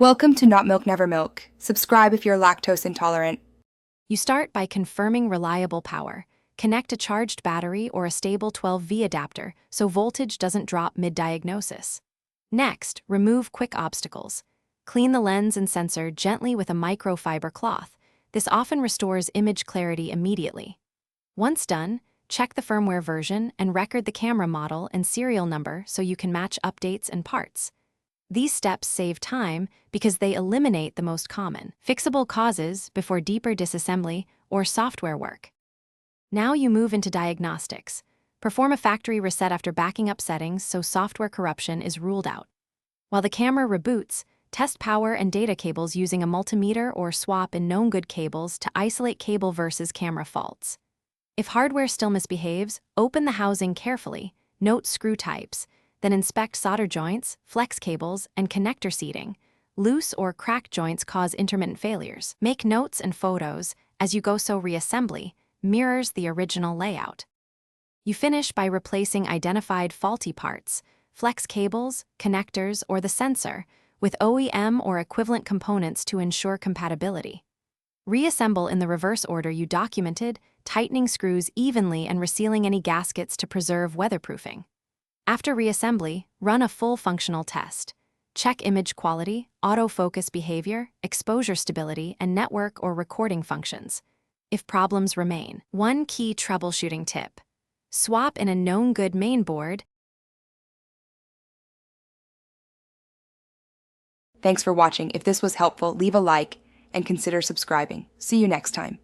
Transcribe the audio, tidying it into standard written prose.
Welcome to Not Milk Never Milk. Subscribe if you're lactose intolerant. You start by confirming reliable power. Connect a charged battery or a stable 12V adapter so voltage doesn't drop mid-diagnosis. Next, remove quick obstacles. Clean the lens and sensor gently with a microfiber cloth. This often restores image clarity immediately. Once done, check the firmware version and record the camera model and serial number so you can match updates and parts. These steps save time because they eliminate the most common, fixable causes before deeper disassembly or software work. Now you move into diagnostics. Perform a factory reset after backing up settings so software corruption is ruled out. While the camera reboots, test power and data cables using a multimeter or swap in known good cables to isolate cable versus camera faults. If hardware still misbehaves, open the housing carefully, note screw types, then inspect solder joints, flex cables, and connector seating. Loose or cracked joints cause intermittent failures. Make notes and photos as you go so reassembly mirrors the original layout. You finish by replacing identified faulty parts, flex cables, connectors, or the sensor, with OEM or equivalent components to ensure compatibility. Reassemble in the reverse order you documented, tightening screws evenly and resealing any gaskets to preserve weatherproofing. After reassembly, run a full functional test. Check image quality, autofocus behavior, exposure stability, and network or recording functions. If problems remain, one key troubleshooting tip: swap in a known good mainboard. Thanks for watching. If this was helpful, leave a like and consider subscribing. See you next time.